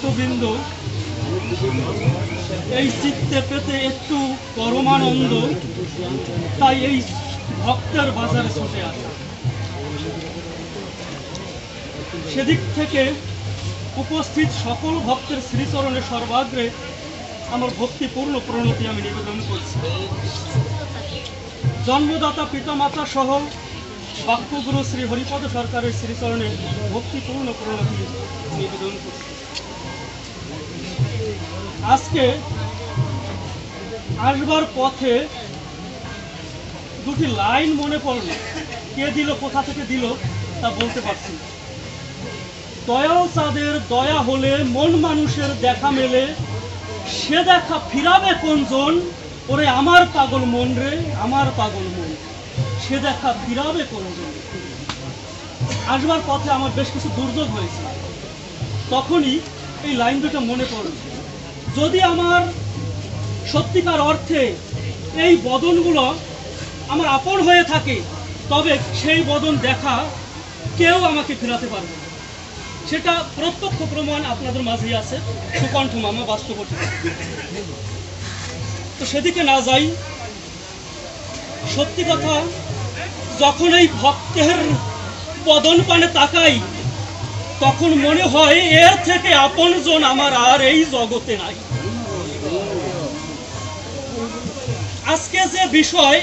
ভক্তবৃন্দ এই চিত্তে পেতে একটু পরমানন্দ, তাই এই ভক্তের বাজারে ছুটে আসা। সেদিক থেকে উপস্থিত সকল ভক্তের শ্রীচরণে সর্বাগ্রে আমার ভক্তিপূর্ণ প্রণতি আমি নিবেদন করছি। জন্মদাতা পিতামাতা সহ বাক্যগুরু শ্রী হরিপদ সরকারের শ্রীচরণে ভক্তিপূর্ণ প্রণতি নিবেদন করছি। আজকে আসবার পথে দুটি লাইন মনে পড়ল, কে দিল কোথা থেকে দিল তা বলতে পারছি না। দয়াল চাঁদের দয়া হলে মন মানুষের দেখা মেলে, সে দেখা ফিরাবে কোনজন, ওরে আমার পাগল মন রে আমার পাগল মন, সে দেখা ফিরাবে কোনজন। আসবার পথে আমার বেশ কিছু দুর্যোগ হয়েছে, তখনই এই লাইন দুটো মনে পড়ল। যদি আমার সত্যিকার অর্থে এই বদনগুলো আমার আপন হয়ে থাকে, তবে সেই বদন দেখা কেউ আমাকে ফেরাতে পারবে না। সেটা প্রত্যক্ষ প্রমাণ আপনাদের মাঝেই আছে, সুকণ্ঠ মামা বাস্তবটি। তো সেদিকে না যাই, সত্যি কথা, যখন এই ভক্তের বদন পানে তাকাই, তখন মনে হয় এর থেকে আপনজন আমার আর এই জগতে নাই। আজকে যে বিষয়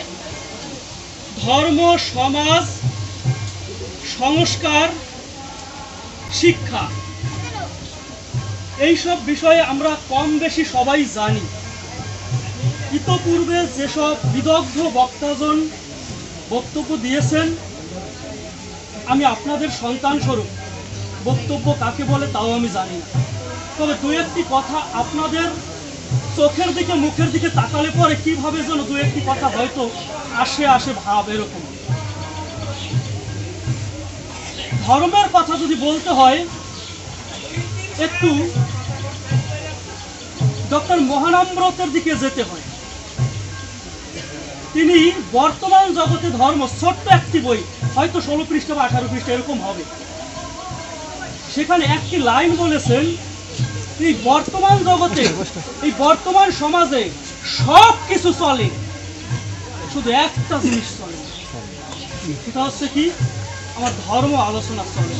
ধর্ম, সমাজ, সংস্কার, শিক্ষা, এইসব বিষয়ে আমরা কম বেশি সবাই জানি। ইতপূর্বে যেসব বিদগ্ধ বক্তাজন বক্তব্য দিয়েছেন, আমি আপনাদের সন্তান স্বরূপ বক্তব্য কাকে বলে তাও আমি জানি না। তবে দু একটি কথা আপনাদের চোখের দিকে মুখের দিকে তাকালে পরে কিভাবে যেন দু একটি কথা হয়তো আসে ভাব এরকম। ধর্মের কথা যদি বলতে হয়, একটু ডক্টর মহানামব্রতের দিকে যেতে হয়। তিনি বর্তমান জগতে ধর্ম, ছোট্ট একটি বই, হয়তো 16 পৃষ্ঠা বা 18 পৃষ্ঠা এরকম হবে, সেখানে একটি লাইন বলেছেন, এই বর্তমান জগতে, এই বর্তমান সমাজে সব কিছু চলে, শুধু একটা জিনিস চলে, সেটা হচ্ছে কি, আমার ধর্ম আলোচনা চলে।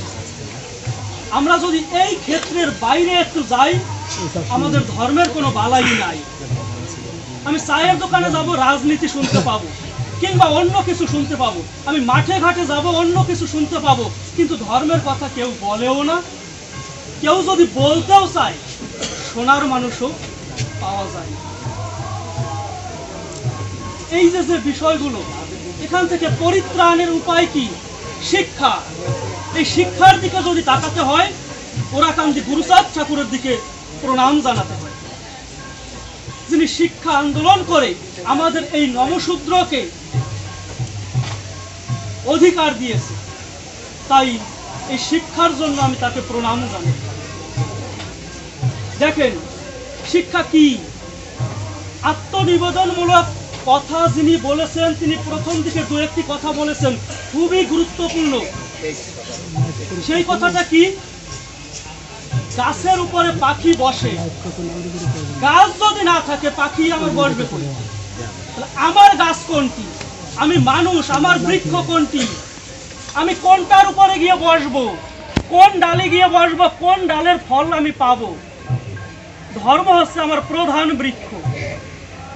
আমরা যদি এই ক্ষেত্রের বাইরে একটু যাই, আমাদের ধর্মের কোনো বালাই নাই। আমি চায়ের দোকানে যাব, রাজনীতি শুনতে পাবো, কিংবা অন্য কিছু শুনতে পাবো। আমি মাঠে ঘাটে যাব, অন্য কিছু শুনতে পাবো, কিন্তু ধর্মের কথা কেউ বলেও না। কেউ যদি বলতেও চায়, শোনার মানুষও পাওয়া যায়। এই যে বিষয়গুলো, এখান থেকে পরিত্রাণের উপায় কি? শিক্ষা। এই শিক্ষার দিকে যদি তাকাতে হয়, ওরাকান্দি গুরুচাঁদ ঠাকুরের দিকে প্রণাম জানাতে হয়, যিনি শিক্ষা আন্দোলন করে আমাদের এই নমশূদ্রকে অধিকার দিয়েছে। তাই এই শিক্ষার জন্য আমি তাকে প্রণাম জানাই। দেখেন, শিক্ষা কি? আত্মনিবেদনমূলক কথা যিনি বলেছেন, তিনি প্রথম দিকে দু একটি কথা বলেছেন, খুবই গুরুত্বপূর্ণ। সেই কথাটা কি? গাছের উপরে পাখি বসে, গাছ যদি না থাকে পাখি আমার বসবে কোথায়? আমার গাছ কোনটি? আমি মানুষ, আমার বৃক্ষ কোনটি? আমি কোনটার উপরে গিয়ে বসবো? কোন ডালে গিয়ে বসবো? কোন ডালের ফল আমি পাবো? ধর্ম হচ্ছে আমার প্রধান বৃক্ষ।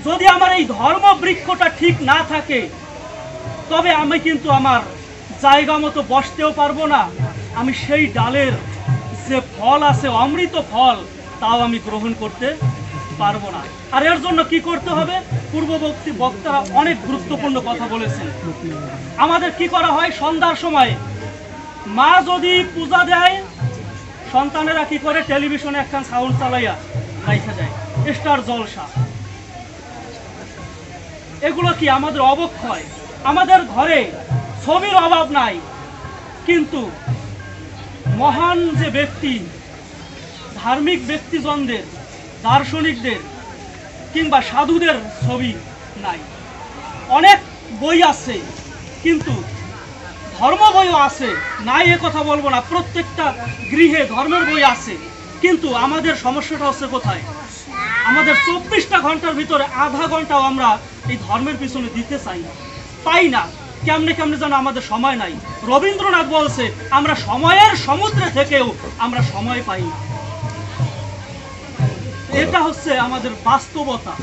যদি আমার এই ধর্ম বৃক্ষটা ঠিক না থাকে, তবে আমি কিন্তু আমার জায়গা মতো বসতেও পারবো না। আমি সেই ডালের যে ফল আছে, অমৃত ফল, তাও আমি গ্রহণ করতে পারবো না। আর এর জন্য কি করতে হবে? পূর্ববর্তী বক্তারা অনেক গুরুত্বপূর্ণ কথা বলেছেন। আমাদের কি করা হয়? সন্ধ্যার সময় মা যদি পূজা দেয়, সন্তানেরা কি করে? টেলিভিশনে একখান সাউন্ড চালাইয়া রাইখা যায়, স্টার জলসা। এগুলো কি আমাদের অবক্ষয়? আমাদের ঘরে ছবির অভাব নাই, কিন্তু মহান যে ব্যক্তি, ধার্মিক ব্যক্তিজনদের, দার্শনিকদের কিংবা সাধুদের ছবি নাই। অনেক বই আছে, কিন্তু ধর্ম বইও আছে, নাই এ কথা বলবো না। প্রত্যেকটা গৃহে ধর্মের বই আছে, কিন্তু আমাদের সমস্যাটা হচ্ছে কোথায়? আমাদের 24টা ঘন্টার ভিতরে আধা ঘন্টাও আমরা এই ধর্মের পিছনে দিতে চাই না, পাই না। কেমনে কেমনে যেন আমাদের সময় নাই। রবীন্দ্রনাথ বলছে আমরা সময়ের সমুদ্রে থেকেও আমরা সময় পাই না। এটা হচ্ছে আমাদের বাস্তবতা।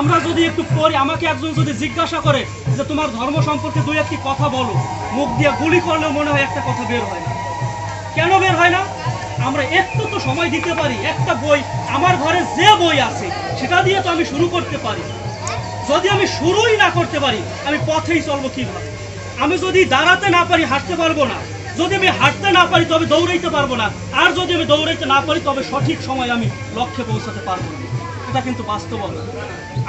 আমরা যদি একটু পড়ি, আমাকে একজন যদি জিজ্ঞাসা করে যে তোমার ধর্ম সম্পর্কে দুই একটি কথা বলো, মুখ দিয়ে গুলি করলেও মনে হয় একটা কথা বের হয় না। কেন বের হয় না? আমরা একটু তো সময় দিতে পারি। একটা বই, আমার ঘরে যে বই আছে সেটা দিয়ে তো আমি শুরু করতে পারি। যদি আমি শুরুই না করতে পারি, আমি পথেই চলবো কিভাবে? আমি যদি দাঁড়াতে না পারি, হাঁটতে পারবো না। যদি আমি হাঁটতে না পারি, তবে দৌড়াইতে পারবো না। আর যদি আমি দৌড়াইতে না পারি, তবে সঠিক সময় আমি লক্ষ্যে পৌঁছাতে পারবো না। এটা কিন্তু বাস্তবতা।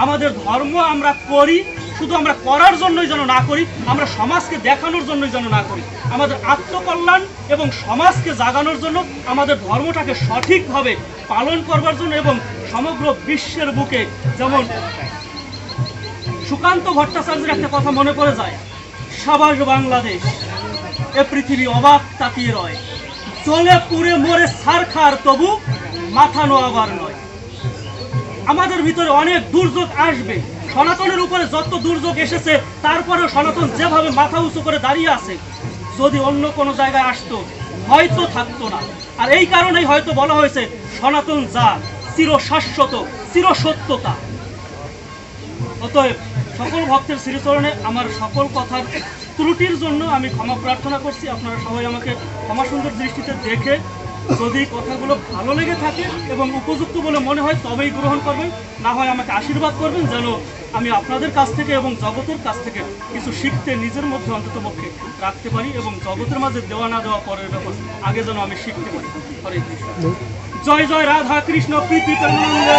আমাদের ধর্ম আমরা করি, শুধু আমরা করার জন্যই যেন না করি, আমরা সমাজকে দেখানোর জন্যই যেন না করি। আমাদের আত্মকল্যাণ এবং সমাজকে জাগানোর জন্য, আমাদের ধর্মটাকে সঠিকভাবে পালন করবার জন্য, এবং সমগ্র বিশ্বের বুকে, যেমন সুকান্ত ভট্টাচার্যের একটা কথা মনে পড়ে যায়, সাবাস বাংলাদেশ, এ পৃথিবী অবাক তাকিয়ে রয়, চলে পুড়ে মরে ছারখার তবু মাথা নোয়াবার নয়। আমাদের ভিতরে অনেক দুর্যোগ আসবে, সনাতনের উপরে যত দুর্যোগ এসেছে, তারপরেও সনাতন যেভাবে মাথা উঁচু করে দাঁড়িয়ে আছে, যদি অন্য কোনো জায়গায় আসতো হয়তো থাকতো না। আর এই কারণেই হয়তো বলা হয়েছে সনাতন যা চিরশাশ্বত, চিরসত্যতা। অতএব সকল ভক্তের শ্রীচরণে আমার সকল কথার ত্রুটির জন্য আমি ক্ষমা প্রার্থনা করছি। আপনারা সবাই আমাকে ক্ষমা সুন্দর দৃষ্টিতে দেখে, যদি কথাগুলো ভালো লেগে থাকে এবং উপযুক্ত বলে মনে হয় তবেই গ্রহণ করবেন, না হয় আমাকে আশীর্বাদ করবেন যেন আমি আপনাদের কাছ থেকে এবং জগতের কাছ থেকে কিছু শিখতে নিজের মধ্যে অন্তত পক্ষে রাখতে পারি, এবং জগতের মাঝে দেওয়া না দেওয়া পরের ব্যাপার, আগে যেন আমি শিখতে পারি। হরে কৃষ্ণ। জয় জয় রাধা কৃষ্ণ প্রীতি প্রেমানন্দে।